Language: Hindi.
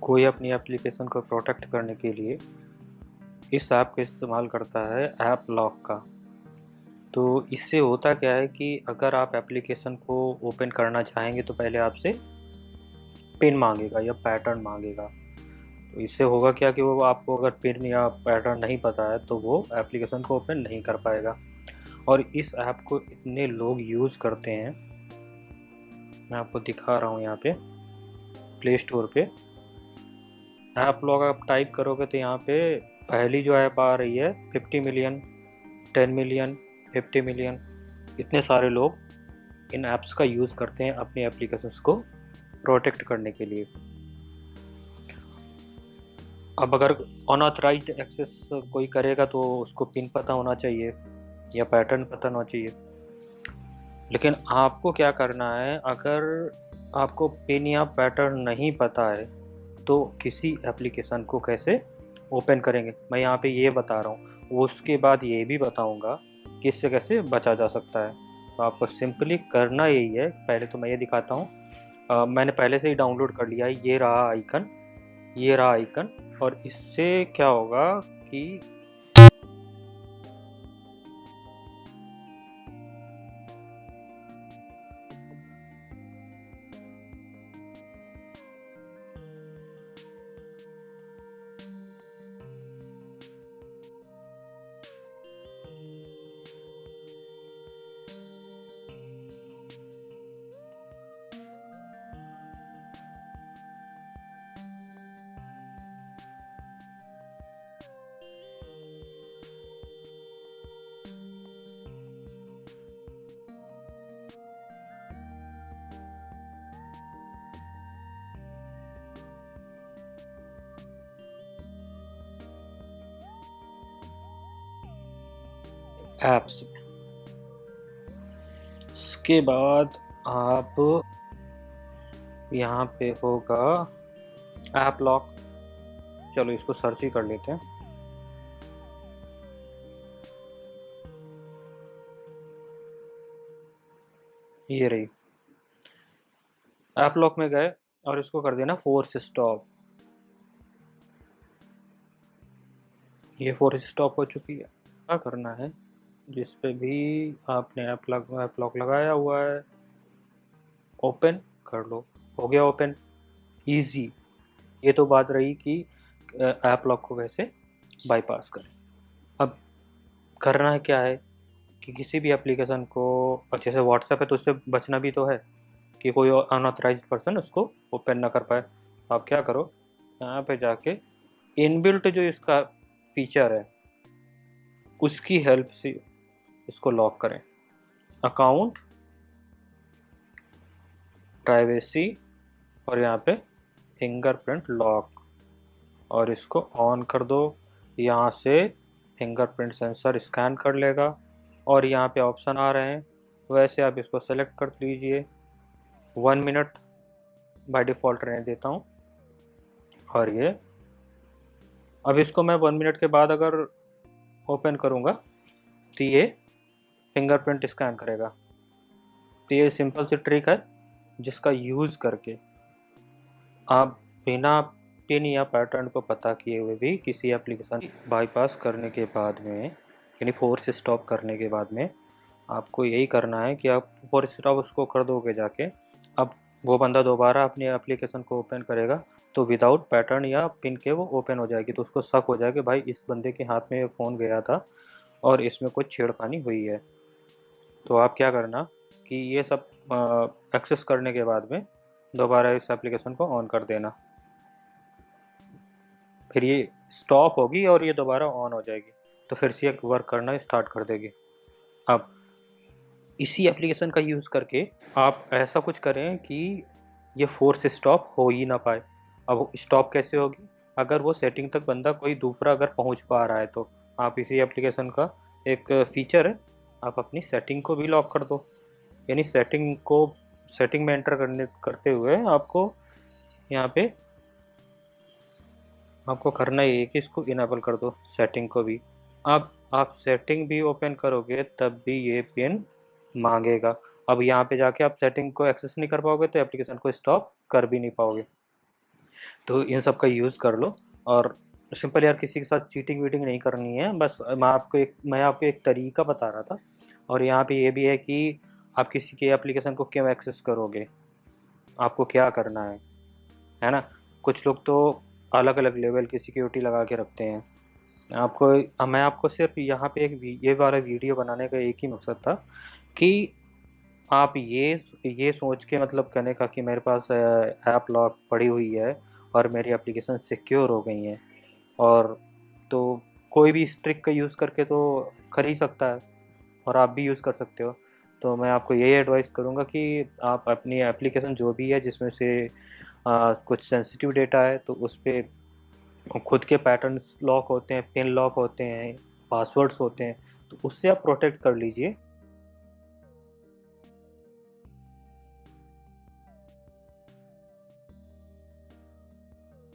कोई अपनी एप्लीकेशन को प्रोटेक्ट करने के लिए इस ऐप का इस्तेमाल करता है ऐप लॉक का। तो इससे होता क्या है कि अगर आप एप्लीकेशन को ओपन करना चाहेंगे तो पहले आपसे पिन मांगेगा या पैटर्न मांगेगा। तो इससे होगा क्या कि वो आपको अगर पिन या पैटर्न नहीं पता है तो वो एप्लीकेशन को ओपन नहीं कर पाएगा। और इस ऐप को इतने लोग यूज़ करते हैं, मैं आपको दिखा रहा हूँ यहाँ पे प्ले स्टोर पे ऐप लॉक आप टाइप करोगे तो यहाँ पे पहली जो ऐप आ रही है 50 मिलियन, 10 मिलियन, 50 मिलियन, इतने सारे लोग इन ऐप्स का यूज़ करते हैं अपनी एप्लीकेशंस को प्रोटेक्ट करने के लिए। अब अगर अनऑथराइज्ड एक्सेस कोई करेगा तो उसको पिन पता होना चाहिए या पैटर्न पता होना चाहिए। लेकिन आपको क्या करना है, अगर आपको पिन या पैटर्न नहीं पता है तो किसी एप्लीकेशन को कैसे ओपन करेंगे मैं यहाँ पे ये बता रहा हूँ। उसके बाद ये भी बताऊँगा कि इससे कैसे बचा जा सकता है। तो आपको सिंपली करना यही है, पहले तो मैं ये दिखाता हूँ। मैंने पहले से ही डाउनलोड कर लिया है, ये रहा आइकन, ये रहा आइकन। और इससे क्या होगा कि ऐप्स में, इसके बाद आप यहाँ पे होगा ऐप लॉक। चलो इसको सर्च ही कर लेते हैं। ये रही ऐप लॉक में गए और इसको कर देना फोर्स स्टॉप। ये फोर्स स्टॉप हो चुकी है। क्या करना है, जिस पे भी आपने ऐप लॉक लगाया हुआ है ओपन कर लो। हो गया ओपन, इजी। ये तो बात रही कि ऐप लॉक को कैसे बाईपास करें। अब करना है क्या है कि किसी भी एप्लीकेशन को, और जैसे व्हाट्सएप है तो उससे बचना भी तो है कि कोई अनऑथराइज्ड पर्सन उसको ओपन ना कर पाए। आप क्या करो, यहाँ पे जाके इनबिल्ट जो इसका फीचर है उसकी हेल्प से इसको लॉक करें। अकाउंट, प्राइवेसी और यहाँ पे फिंगरप्रिंट लॉक, और इसको ऑन कर दो। यहाँ से फिंगरप्रिंट सेंसर स्कैन कर लेगा और यहाँ पे ऑप्शन आ रहे हैं, वैसे आप इसको सेलेक्ट कर लीजिए। 1 मिनट बाय डिफ़ॉल्ट रहने देता हूँ। और ये अब इसको मैं 1 मिनट के बाद अगर ओपन करूँगा तो ये फिंगरप्रिंट स्कैन करेगा। तो ये सिंपल सी ट्रिक है जिसका यूज़ करके आप बिना पिन या पैटर्न को पता किए हुए भी किसी एप्लीकेशन बाईपास करने के बाद में, यानी फोर्स स्टॉप करने के बाद में, आपको यही करना है कि आप फोर्स स्टॉप उसको कर दोगे जाके। अब वो बंदा दोबारा अपनी एप्लीकेशन को ओपन करेगा तो विदाउट पैटर्न या पिन के वो ओपन हो जाएगी। तो उसको शक हो जाएगा कि भाई इस बंदे के हाथ में फ़ोन गया था और इसमें कुछ छेड़खानी हुई है। तो आप क्या करना कि ये सब एक्सेस करने के बाद में दोबारा इस एप्लीकेशन को ऑन कर देना, फिर ये स्टॉप होगी और ये दोबारा ऑन हो जाएगी। तो फिर से ये वर्क करना स्टार्ट कर देगी। अब इसी एप्लीकेशन का यूज़ करके आप ऐसा कुछ करें कि ये फोर्स स्टॉप हो ही ना पाए। अब स्टॉप कैसे होगी, अगर वो सेटिंग तक बंदा कोई दूसरा अगर पहुंच पा रहा है तो आप इसी एप्लीकेशन का एक फीचर है, आप अपनी सेटिंग को भी लॉक कर दो। यानी सेटिंग में एंटर करते हुए आपको यहाँ पे आपको करना ये है कि इसको इनेबल कर दो सेटिंग को भी। अब आप सेटिंग भी ओपन करोगे तब भी ये पिन मांगेगा। अब यहाँ पे जाके आप सेटिंग को एक्सेस नहीं कर पाओगे तो एप्लीकेशन को स्टॉप कर भी नहीं पाओगे। तो इन सब का यूज़ कर लो। और सिंपल यार, किसी के साथ चीटिंग वीटिंग नहीं करनी है। बस मैं आपको एक तरीका बता रहा था। और यहाँ पे ये भी है कि आप किसी के एप्लीकेशन को क्यों एक्सेस करोगे, आपको क्या करना है ना? कुछ लोग तो अलग अलग लेवल की सिक्योरिटी लगा के रखते हैं। मैं आपको सिर्फ यहाँ पे ये वाला वीडियो बनाने का एक ही मकसद था कि आप ये सोच के मतलब कहने का कि मेरे पास ऐप लॉक पड़ी हुई है और मेरी एप्लीकेशन सिक्योर हो गई हैं, और तो कोई भी इस ट्रिक का यूज़ करके तो कर ही सकता है, और आप भी यूज़ कर सकते हो। तो मैं आपको यही एडवाइस करूँगा कि आप अपनी एप्लीकेशन जो भी है जिसमें से कुछ सेंसिटिव डेटा है, तो उस पे खुद के पैटर्न्स लॉक होते हैं, पिन लॉक होते हैं, पासवर्ड्स होते हैं, तो उससे आप प्रोटेक्ट कर लीजिए।